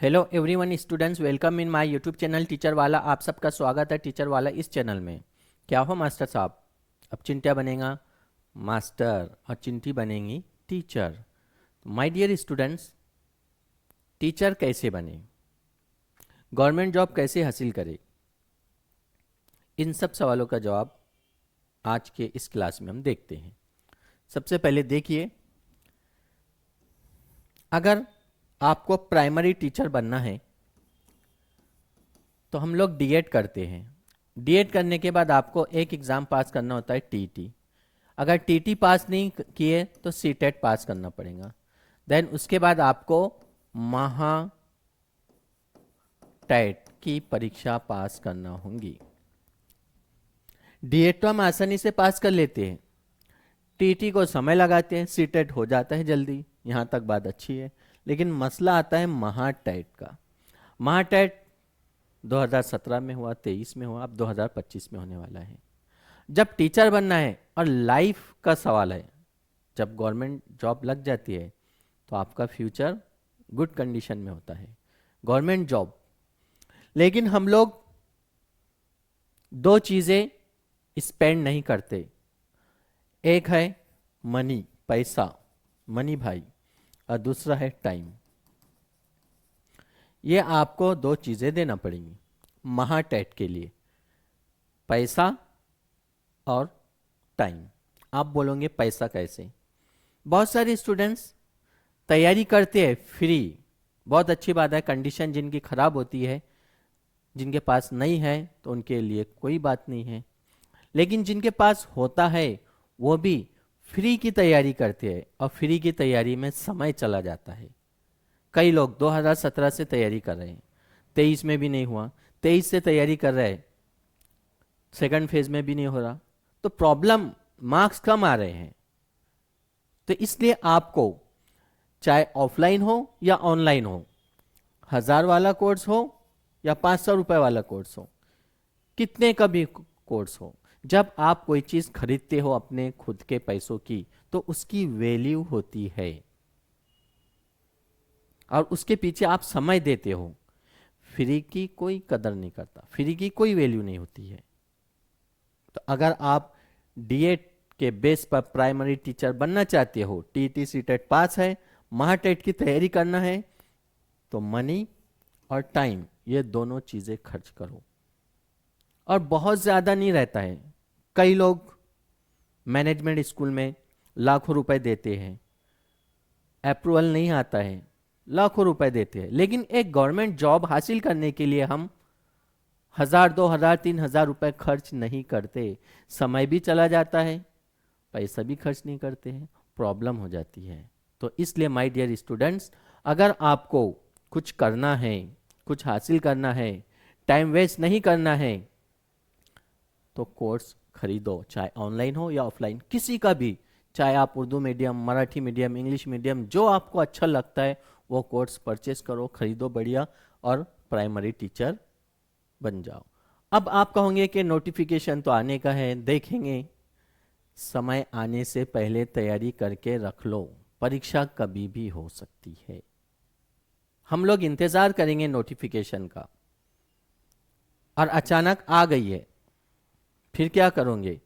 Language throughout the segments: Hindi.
Hello everyone students, welcome in my YouTube channel teacher वाला। आप सबका स्वागत है टीचर वाला इस चैनल में। क्या हो मास्टर साहब, अब चिंटिया बनेगा मास्टर और चिंटी बनेंगी teacher. My dear students, teacher कैसे बने, गवर्नमेंट जॉब कैसे हासिल करे, इन सब सवालों का जवाब आज के इस क्लास में हम देखते हैं। सबसे पहले देखिए, अगर आपको प्राइमरी टीचर बनना है तो हम लोग डीएड करते हैं। डीएड करने के बाद आपको एक एग्ज़ाम पास करना होता है, टीटी। अगर टीटी पास नहीं किए तो सीटेट पास करना पड़ेगा। देन उसके बाद आपको महा टेट की परीक्षा पास करना होगी। डीएड तो हम आसानी से पास कर लेते हैं, टीटी को समय लगाते हैं, सीटेट हो जाता है जल्दी, यहाँ तक बात अच्छी है। लेकिन मसला आता है महाटेट का। महाटेट 2017 में हुआ, 23 में हुआ, अब 2025 में होने वाला है। जब टीचर बनना है और लाइफ का सवाल है, जब गवर्नमेंट जॉब लग जाती है तो आपका फ्यूचर गुड कंडीशन में होता है, गवर्नमेंट जॉब। लेकिन हम लोग दो चीज़ें स्पेंड नहीं करते, एक है मनी, पैसा, मनी भाई, और दूसरा है टाइम। ये आपको दो चीज़ें देना पड़ेंगी महाटेट के लिए, पैसा और टाइम। आप बोलोगे पैसा कैसे? बहुत सारे स्टूडेंट्स तैयारी करते हैं फ्री, बहुत अच्छी बात है। कंडीशन जिनकी खराब होती है, जिनके पास नहीं है तो उनके लिए कोई बात नहीं है। लेकिन जिनके पास होता है वो भी फ्री की तैयारी करते हैं, और फ्री की तैयारी में समय चला जाता है। कई लोग 2017 से तैयारी कर रहे हैं, 23 में भी नहीं हुआ, 23 से तैयारी कर रहे हैं, सेकंड फेज में भी नहीं हो रहा, तो प्रॉब्लम, मार्क्स कम आ रहे हैं। तो इसलिए आपको चाहे ऑफलाइन हो या ऑनलाइन हो, 1000 वाला कोर्स हो या 500 रुपए वाला कोर्स हो, कितने का भी कोर्स हो, जब आप कोई चीज खरीदते हो अपने खुद के पैसों की तो उसकी वैल्यू होती है और उसके पीछे आप समय देते हो। फ्री की कोई कदर नहीं करता, फ्री की कोई वैल्यू नहीं होती है। तो अगर आप डीएड के बेस पर प्राइमरी टीचर बनना चाहते हो, टीटी सीटेट पास है, महाटेट की तैयारी करना है, तो मनी और टाइम, ये दोनों चीजें खर्च करो। और बहुत ज्यादा नहीं रहता है। कई लोग मैनेजमेंट स्कूल में लाखों रुपए देते हैं, अप्रूवल नहीं आता है, लाखों रुपए देते हैं, लेकिन एक गवर्नमेंट जॉब हासिल करने के लिए हम 1000, 2000, 3000 रुपए खर्च नहीं करते। समय भी चला जाता है, पैसा भी खर्च नहीं करते हैं, प्रॉब्लम हो जाती है। तो इसलिए माय डियर स्टूडेंट्स, अगर आपको कुछ करना है, कुछ हासिल करना है, टाइम वेस्ट नहीं करना है, तो कोर्स खरीदो, चाहे ऑनलाइन हो या ऑफलाइन, किसी का भी। चाहे आप Urdu medium, Marathi medium, English medium, जो आपको अच्छा लगता है वो कोर्स परचेस करो, खरीदो बढ़िया, और प्राइमरी टीचर बन जाओ। अब आप कहोगे कि नोटिफिकेशन तो आने का है, देखेंगे। समय आने से पहले तैयारी करके रख लो, परीक्षा कभी भी हो सकती है। हम लोग इंतजार करेंगे नोटिफिकेशन का, और अचानक आ गई है, फिर क्या करोगे?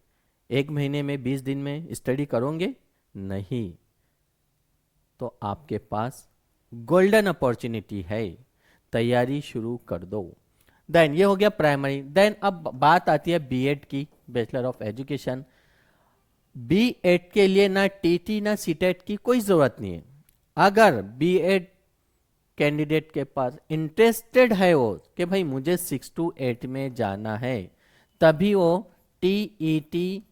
1 महीने में, 20 दिन में स्टडी करोगे? नहीं। तो आपके पास गोल्डन अपॉर्चुनिटी है, तैयारी शुरू कर दो। देन ये हो गया प्राइमरी। देन अब बात आती है बीएड की, बैचलर ऑफ एजुकेशन। बीएड के लिए ना टीटी ना सीटेट की कोई जरूरत नहीं है। अगर बीएड कैंडिडेट के पास इंटरेस्टेड है वो कि भाई मुझे 6 to 8 में जाना है, तभी वो टीईटी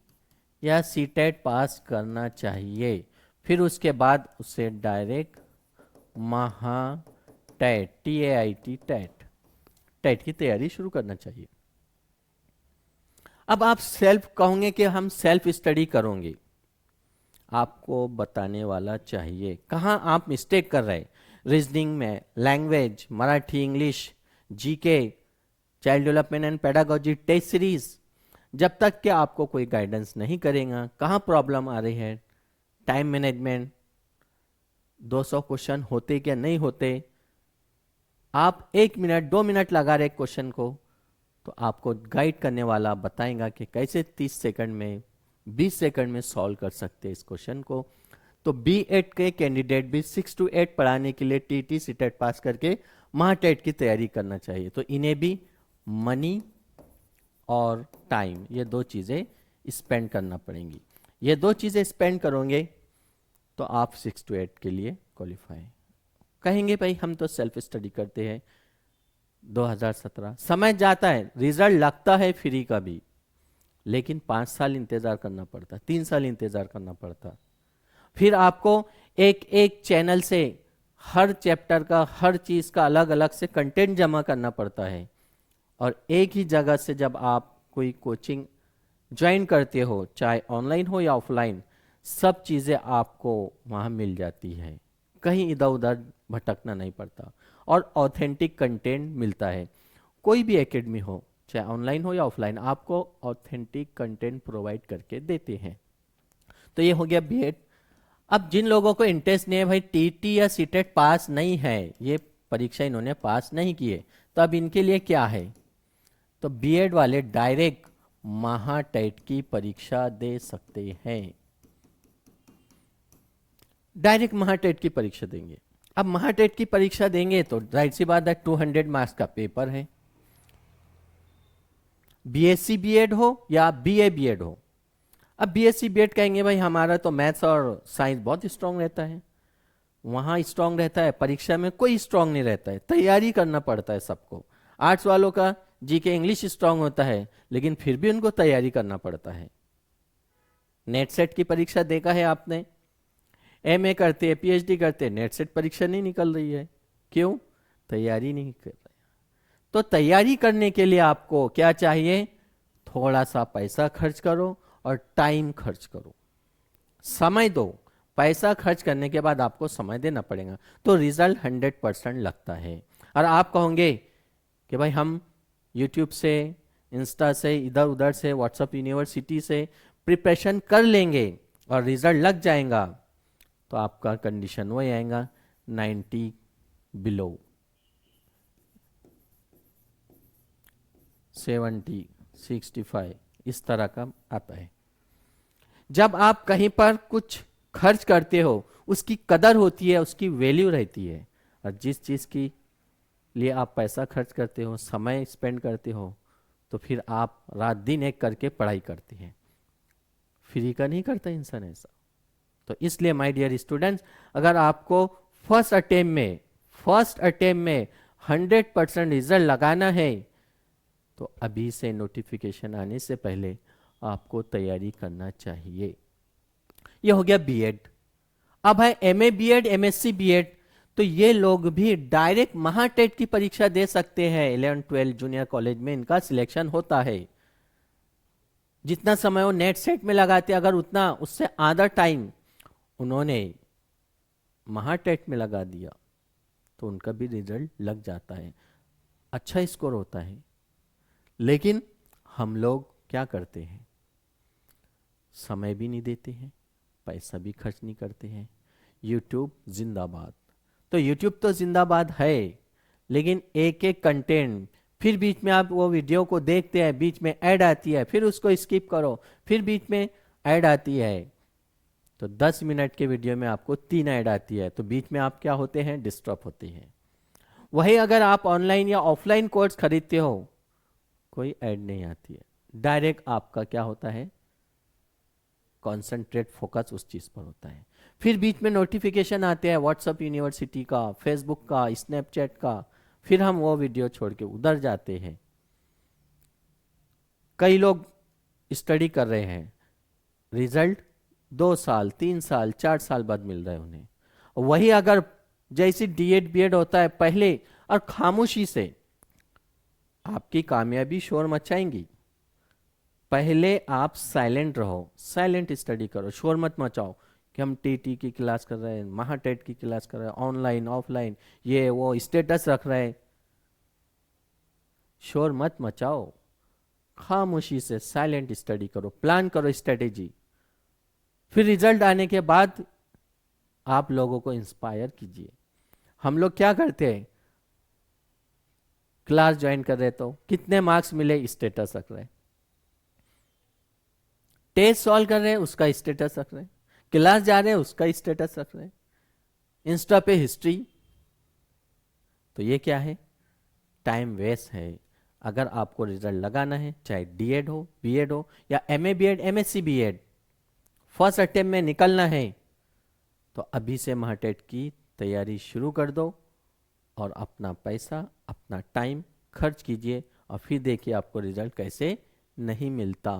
या सीटेट पास करना चाहिए। फिर उसके बाद उसे direct Mahatet, TAIT TET, TET की तैयारी शुरू करना चाहिए। अब आप सेल्फ कहोगे कि हम सेल्फ स्टडी करोगे, आपको बताने वाला चाहिए कहाँ आप मिस्टेक कर रहे हैं। रीजनिंग में, language, Marathi, English, GK, child development and pedagogy, test series, जब तक कि आपको कोई गाइडेंस नहीं करेगा कहाँ प्रॉब्लम आ रही है, टाइम मैनेजमेंट, 200 क्वेश्चन होते क्या नहीं होते, आप 1 मिनट 2 मिनट लगा रहे क्वेश्चन को, तो आपको गाइड करने वाला बताएगा कि कैसे 30 सेकंड में 20 सेकंड में सॉल्व कर सकते हैं इस क्वेश्चन को। तो B.Ed के कैंडिडेट भी 6 to 8 पढ़ाने के लिए TT सीटेट पास करके महाटेट की तैयारी करना चाहिए। तो इन्हें भी मनी और टाइम, ये दो चीज़ें स्पेंड करना पड़ेंगी। ये दो चीज़ें स्पेंड करोगे तो आप 6 to 8 के लिए क्वालिफाई। कहेंगे भाई हम तो सेल्फ स्टडी करते हैं, 2017 समय जाता है, रिजल्ट लगता है फ्री का भी, लेकिन 5 साल इंतजार करना पड़ता, 3 साल इंतजार करना पड़ता। फिर आपको एक एक चैनल से हर चैप्टर का, हर चीज का अलग अलग से कंटेंट जमा करना पड़ता है। और एक ही जगह से जब आप कोई कोचिंग ज्वाइन करते हो, चाहे ऑनलाइन हो या ऑफलाइन, सब चीजें आपको वहां मिल जाती है, कहीं इधर उधर भटकना नहीं पड़ता और ऑथेंटिक कंटेंट मिलता है। कोई भी एकेडमी हो, चाहे ऑनलाइन हो या ऑफलाइन, आपको ऑथेंटिक कंटेंट प्रोवाइड करके देते हैं। तो ये हो गया B.Ed। अब जिन लोगों को इंटरेस्ट नहीं है, भाई टीटी या सीटेट पास नहीं है, ये परीक्षा इन्होंने पास नहीं किए, तो अब इनके लिए क्या है? तो B.Ed वाले डायरेक्ट महाटेट की परीक्षा दे सकते हैं, डायरेक्ट महाटेट की परीक्षा देंगे। अब महाटेट की परीक्षा देंगे तो जाहिर सी बात है 200 मार्क्स का पेपर है। BSc B.Ed हो या BA B.Ed हो। अब BSc B.Ed कहेंगे भाई हमारा तो मैथ्स और साइंस बहुत स्ट्रांग रहता है, वहां स्ट्रांग रहता है, परीक्षा में कोई स्ट्रांग नहीं रहता है, तैयारी करना पड़ता है सबको। आर्ट्स वालों का जीके इंग्लिश स्ट्रांग होता है, लेकिन फिर भी उनको तैयारी करना पड़ता है। नेट सेट की परीक्षा देखा है आपने, MA करते हैं, PhD करते हैं, नेट सेट परीक्षा नहीं निकल रही है, क्यों? तैयारी नहीं कर रहे। तो तैयारी करने के लिए आपको क्या चाहिए? थोड़ा सा पैसा खर्च करो और टाइम खर्च करो, समय दो। पैसा खर्च करने के बाद आपको समय देना पड़ेगा, तो रिजल्ट 100% लगता है। और आप कहोगे कि भाई हम YouTube से, इंस्टा से, इधर उधर से, व्हाट्सएप यूनिवर्सिटी से प्रिपरेशन कर लेंगे और रिजल्ट लग जाएगा, तो आपका कंडीशन वही आएगा 90 बिलो, 70, 65 इस तरह का आता है। जब आप कहीं पर कुछ खर्च करते हो, उसकी कदर होती है, उसकी वैल्यू रहती है। और जिस चीज की लिए आप पैसा खर्च करते हो, समय स्पेंड करते हो, तो फिर आप रात दिन एक करके पढ़ाई करते हैं। फ्री का नहीं करता इंसान ऐसा। तो इसलिए माय डियर स्टूडेंट्स, अगर आपको फर्स्ट अटेम्प्ट में 100% रिजल्ट लगाना है, तो अभी से नोटिफिकेशन आने से पहले आपको तैयारी करना चाहिए। ये हो गया B.Ed। अब है MA B.Ed, MSc B.Ed। तो ये लोग भी डायरेक्ट महाटेट की परीक्षा दे सकते हैं। 11-12 जूनियर कॉलेज में इनका सिलेक्शन होता है। जितना समय वो नेट सेट में लगाते, अगर उतना उससे आधा टाइम उन्होंने महाटेट में लगा दिया, तो उनका भी रिजल्ट लग जाता है, अच्छा स्कोर होता है। लेकिन हम लोग क्या करते हैं? समय भी नहीं देते हैं, पैसा भी खर्च नहीं करते हैं। YouTube जिंदाबाद। तो YouTube तो जिंदाबाद है, लेकिन एक एक कंटेंट, फिर बीच में आप वो वीडियो को देखते हैं, बीच में ऐड आती है, फिर उसको स्किप करो, फिर बीच में ऐड आती है, तो 10 मिनट के वीडियो में आपको 3 ऐड आती है, तो बीच में आप क्या होते हैं? डिस्टर्ब होते हैं। वही अगर आप ऑनलाइन या ऑफलाइन कोर्स खरीदते हो, कोई ऐड नहीं आती है, डायरेक्ट आपका क्या होता है? कॉन्सेंट्रेट फोकस उस चीज पर होता है। फिर बीच में नोटिफिकेशन आते हैं व्हाट्सएप यूनिवर्सिटी का, फेसबुक का, स्नैपचैट का, फिर हम वो वीडियो छोड़ के उधर जाते हैं। कई लोग स्टडी कर रहे हैं, रिजल्ट 2 साल 3 साल 4 साल बाद मिल रहा है उन्हें। वही अगर जैसे D.Ed B.Ed होता है पहले, और खामोशी से आपकी कामयाबी शोर मचाएंगी। पहले आप साइलेंट रहो, साइलेंट स्टडी करो, शोर मत मचाओ कि हम TT की क्लास कर रहे हैं, महाटेट की क्लास कर रहे हैं, ऑनलाइन ऑफलाइन ये वो स्टेटस रख रहे हैं। शोर मत मचाओ, खामोशी से साइलेंट स्टडी करो, प्लान करो स्ट्रेटेजी। फिर रिजल्ट आने के बाद आप लोगों को इंस्पायर कीजिए। हम लोग क्या करते हैं? क्लास ज्वाइन कर रहे तो कितने मार्क्स मिले स्टेटस रख रहे, टेस्ट सॉल्व कर रहे हैं उसका स्टेटस रख रहे हैं, क्लास जा रहे हैं उसका स्टेटस रख रहे हैं, इंस्टा पे हिस्ट्री। तो ये क्या है, टाइम वेस्ट है। अगर आपको रिजल्ट लगाना है, चाहे डीएड हो, बीएड हो, या MA BEd, MSc BEd, first attempt में निकलना है, तो अभी से महाटेट की तैयारी शुरू कर दो और अपना पैसा, अपना टाइम खर्च कीजिए और फिर देखिए आपको रिजल्ट कैसे नहीं मिलता।